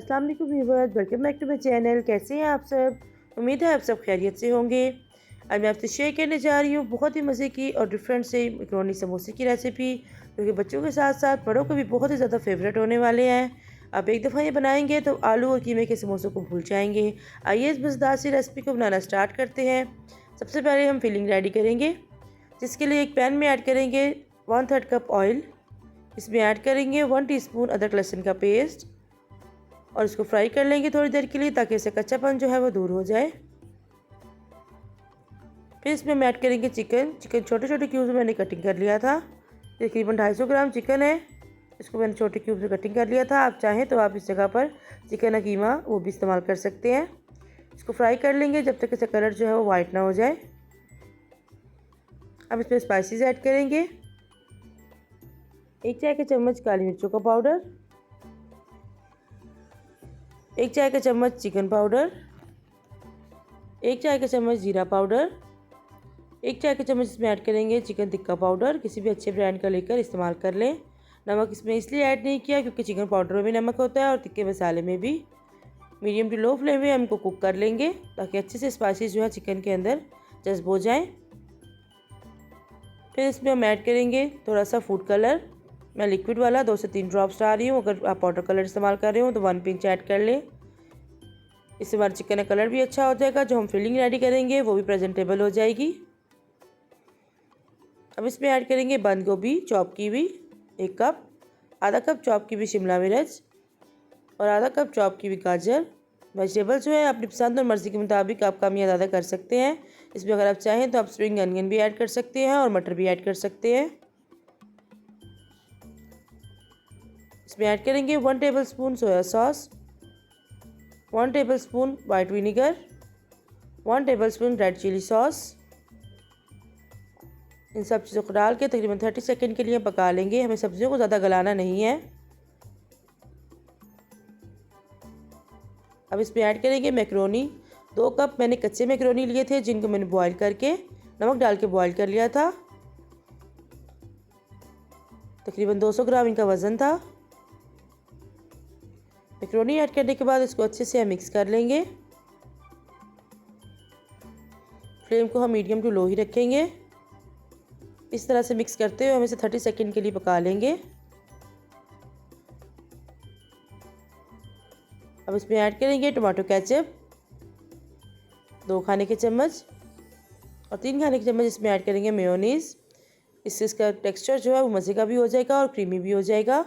अस्सलाम वालेकुम viewers, welcome back to my channel. कैसे हैं आप सब? उम्मीद है आप सब खैरियत से होंगे। आज मैं आपसे शेयर करने जा रही हूँ बहुत ही मज़े की और डिफरेंट से मैकरोनी समोसे की रेसिपी, जो कि बच्चों के साथ साथ बड़ों को भी बहुत ही ज़्यादा फेवरेट होने वाले हैं। आप एक दफ़ा ये बनाएंगे तो आलू और कीमे के समोसों को भूल जाएंगे। आइए इस मज़ेदार सी रेसिपी को बनाना स्टार्ट करते हैं। सबसे पहले हम फिलिंग रेडी करेंगे, जिसके लिए एक पैन में ऐड करेंगे 1/3 कप ऑयल। इसमें ऐड करेंगे 1 टीस्पून अदरक लहसुन का पेस्ट और इसको फ्राई कर लेंगे थोड़ी देर के लिए, ताकि इससे कच्चापन जो है वो दूर हो जाए। फिर इसमें हम ऐड करेंगे चिकन। छोटे छोटे क्यूब्स में मैंने कटिंग कर लिया था। तकरीबन 250 ग्राम चिकन है, इसको मैंने छोटे क्यूब से कटिंग कर लिया था। आप चाहें तो आप इस जगह पर चिकन कीमा वो भी इस्तेमाल कर सकते हैं। इसको फ्राई कर लेंगे जब तक इसका कलर जो है वो वाइट ना हो जाए। अब इसमें स्पाइसेस ऐड करेंगे। 1 चाय का चम्मच काली मिर्चों का पाउडर, 1 चाय का चम्मच चिकन पाउडर, 1 चाय का चम्मच जीरा पाउडर, 1 चाय का चम्मच इसमें ऐड करेंगे चिकन टिक्का पाउडर। किसी भी अच्छे ब्रांड का लेकर इस्तेमाल कर लें। नमक इसमें इसलिए ऐड नहीं किया क्योंकि चिकन पाउडर में भी नमक होता है और टिक्के मसाले में भी। मीडियम टू लो फ्लेम में हम इनको कुक कर लेंगे, ताकि अच्छे से स्पाइसेस जो है चिकन के अंदर जज्ब हो जाएँ। फिर इसमें हम ऐड करेंगे थोड़ा सा फूड कलर। मैं लिक्विड वाला 2 से 3 ड्रॉप्स डाल रही हूँ। अगर आप पाउडर कलर इस्तेमाल कर रहे हो तो 1 पिंच ऐड कर लें। इससे हमारा चिकन का कलर भी अच्छा हो जाएगा। जो हम फिलिंग रेडी करेंगे वो भी प्रेजेंटेबल हो जाएगी। अब इसमें ऐड करेंगे बंद गोभी चॉप की हुई 1 कप, आधा कप चॉप की हुई शिमला मिर्च और आधा कप चॉप की हुई गाजर। वेजिटेबल जो है अपनी पसंद और मर्ज़ी के मुताबिक आप कम या ज़्यादा कर सकते हैं। इसमें अगर आप चाहें तो आप स्प्रिंग अनियन भी ऐड कर सकते हैं और मटर भी ऐड कर सकते हैं। इसमें ऐड करेंगे 1 tablespoon soya sauce, 1 tablespoon white vinegar, 1 tablespoon red chilli sauce. इन सब चीज़ों को डाल के तकरीबन 30 सेकंड के लिए पका लेंगे। हमें सब्जियों को ज़्यादा गलाना नहीं है। अब इसमें ऐड करेंगे मैकरोनी। 2 कप मैंने कच्चे मैकरोनी लिए थे, जिनको मैंने बॉईल करके नमक डाल के बॉईल कर लिया था। तकरीबन 200 ग्राम इनका वज़न था। मैकरोनी ऐड करने के बाद इसको अच्छे से हम मिक्स कर लेंगे। फ्लेम को हम मीडियम टू लो ही रखेंगे। इस तरह से मिक्स करते हुए हम इसे 30 सेकंड के लिए पका लेंगे। अब इसमें ऐड करेंगे टमाटो केचप 2 खाने के चम्मच और 3 खाने के चम्मच इसमें ऐड करेंगे मेयोनीज़। इससे इसका टेक्सचर जो है वो मज़े का भी हो जाएगा और क्रीमी भी हो जाएगा।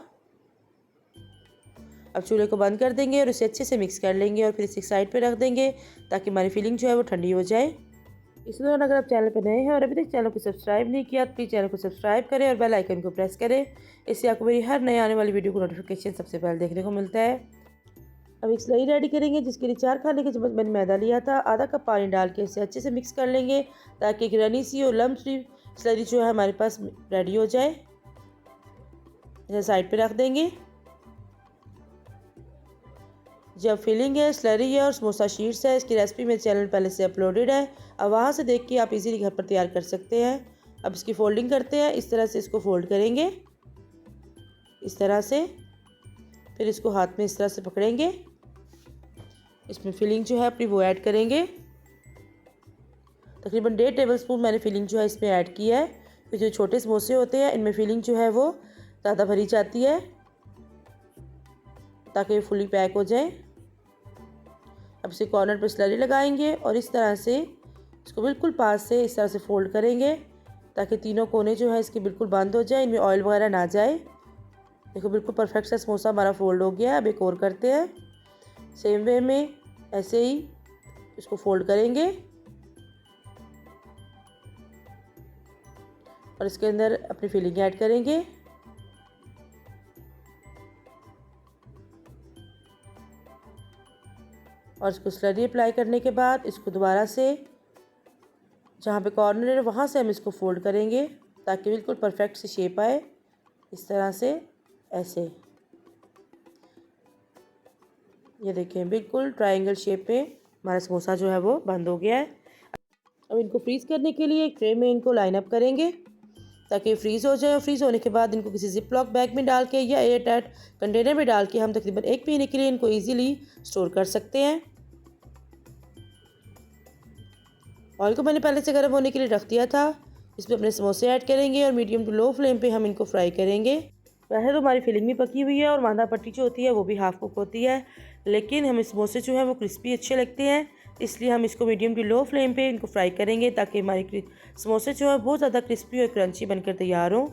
अब चूल्हे को बंद कर देंगे और इसे अच्छे से मिक्स कर लेंगे और फिर इसे साइड पे रख देंगे, ताकि हमारी फिलिंग जो है वो ठंडी हो जाए। इसी दौरान अगर आप चैनल पर नए हैं और अभी तक चैनल को सब्सक्राइब नहीं किया तो प्लीज़ चैनल को सब्सक्राइब करें और बेल आइकन को प्रेस करें। इससे आपको मेरी हर नई आने वाली वीडियो को नोटिफिकेशन सबसे पहले देखने को मिलता है। अब एक स्लरी रेडी करेंगे, जिसके लिए 4 खाने के चम्मच मैंने मैदा लिया था। आधा कप पानी डाल के इसे अच्छे से मिक्स कर लेंगे, ताकि एक रनी सी और लम्स फ्री स्लरी जो है हमारे पास रेडी हो जाए। इसे साइड पे रख देंगे। जब फिलिंग है, स्लरी है और समोसा शीट्स है, इसकी रेसिपी मेरे चैनल पहले से अपलोडेड है। अब वहाँ से देख के आप इजीली घर पर तैयार कर सकते हैं। अब इसकी फोल्डिंग करते हैं। इस तरह से इसको फोल्ड करेंगे, इस तरह से। फिर इसको हाथ में इस तरह से पकड़ेंगे। इसमें फिलिंग जो है अपनी वो ऐड करेंगे। तकरीबन 1.5 टेबलस्पून मैंने फिलिंग जो है इसमें ऐड किया है। तो जो छोटे समोसे होते हैं इनमें फिलिंग जो है वो ज़्यादा भरी जाती है, ताकि ये फुली पैक हो जाए। अब इसे कॉर्नर पर स्लरी लगाएंगे और इस तरह से इसको बिल्कुल पास से इस तरह से फोल्ड करेंगे, ताकि तीनों कोने जो है इसके बिल्कुल बंद हो जाए, इनमें ऑयल वगैरह ना जाए। देखो बिल्कुल परफेक्ट सा समोसा हमारा फोल्ड हो गया है। अब एक और करते हैं। सेम वे में ऐसे ही इसको फोल्ड करेंगे और इसके अंदर अपनी फिलिंग ऐड करेंगे। और इसको स्लरी अप्लाई करने के बाद इसको दोबारा से जहाँ पे कॉर्नर है वहाँ से हम इसको फोल्ड करेंगे, ताकि बिल्कुल परफेक्ट सी शेप आए। इस तरह से ऐसे, ये देखें बिल्कुल ट्रायंगल शेप में हमारा समोसा जो है वो बंद हो गया है। अब इनको फ्रीज़ करने के लिए एक ट्रे में इनको लाइन अप करेंगे। ताकि फ्रीज़ हो जाए। और फ्रीज़ होने के बाद इनको किसी जिप लॉक बैग में डाल के या एयर टाइट कंटेनर में डाल के हम तकरीबन 1 महीने के लिए इनको ईज़िली स्टोर कर सकते हैं। ऑयल को मैंने पहले से गर्म होने के लिए रख दिया था। इसमें अपने समोसे ऐड करेंगे और मीडियम टू लो फ्लेम पे हम इनको फ्राई करेंगे। वैसे तो हमारी फिलिंग भी पकी हुई है और मांदा पट्टी जो होती है वो भी हाफ कुक होती है, लेकिन हमें समोसे जो है वो क्रिस्पी अच्छे लगते हैं, इसलिए हम इसको मीडियम टू लो फ्लेम पे इनको फ्राई करेंगे ताकि हमारे समोसे जो है बहुत ज़्यादा क्रिस्पी और क्रंची बनकर तैयार हों।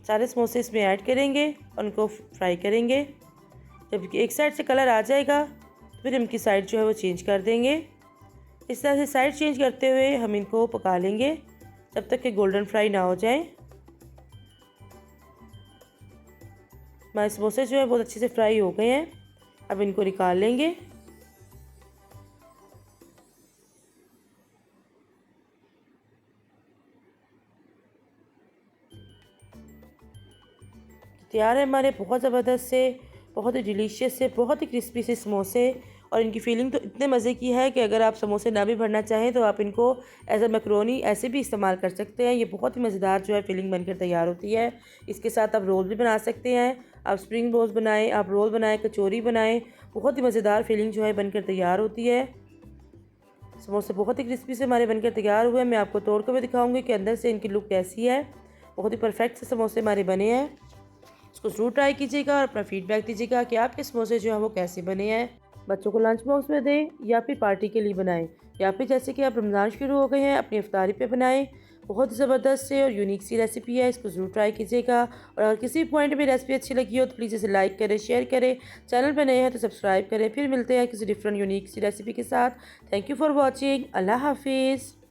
सारे समोसे इसमें ऐड करेंगे और उनको फ्राई करेंगे। जब एक साइड से कलर आ जाएगा तो फिर इनकी साइड जो है वो चेंज कर देंगे। इस तरह से साइड चेंज करते हुए हम इनको पका लेंगे जब तक कि गोल्डन फ्राई ना हो जाए। हमारे समोसे जो है बहुत अच्छे से फ्राई हो गए हैं, अब इनको निकाल लेंगे। तैयार है हमारे बहुत ज़बरदस्त से, बहुत ही डिलीशियस से, बहुत ही क्रिस्पी से समोसे। और इनकी फीलिंग तो इतने मज़े की है कि अगर आप समोसे ना भी भरना चाहें तो आप इनको एज अ मैक्रोनी ऐसे भी इस्तेमाल कर सकते हैं। ये बहुत ही मज़ेदार जो है फीलिंग बनकर तैयार होती है। इसके साथ आप रोल भी बना सकते हैं, आप स्प्रिंग रोल्स बनाएं, आप रोल बनाएं, कचौरी बनाएं, बहुत ही मज़ेदार फीलिंग जो है बनकर तैयार होती है। समोसे बहुत ही क्रिस्पी से हमारे बनकर तैयार हुए हैं। मैं आपको तोड़ कर भी दिखाऊंगी कि अंदर से इनकी लुक कैसी है। बहुत ही परफेक्ट से समोसे हमारे बने हैं। इसको ज़रूर ट्राई कीजिएगा और अपना फीडबैक दीजिएगा कि आपके समोसे जो हैं वो कैसे बने हैं। बच्चों को लंच बॉक्स में दें या फिर पार्टी के लिए बनाएं, या फिर जैसे कि अब रमज़ान शुरू हो गए हैं अपनी इफ्तारी पे बनाएं। बहुत ही ज़बरदस्त से और यूनिक सी रेसिपी है, इसको ज़रूर ट्राई कीजिएगा। और अगर किसी पॉइंट में रेसिपी अच्छी लगी हो तो प्लीज़ इसे लाइक करें, शेयर करें, चैनल पर नए हैं तो सब्सक्राइब करें। फिर मिलते हैं किसी डिफरेंट यूनिक सी रेसिपी के साथ। Thank you for watching. अल्लाह हाफिज़।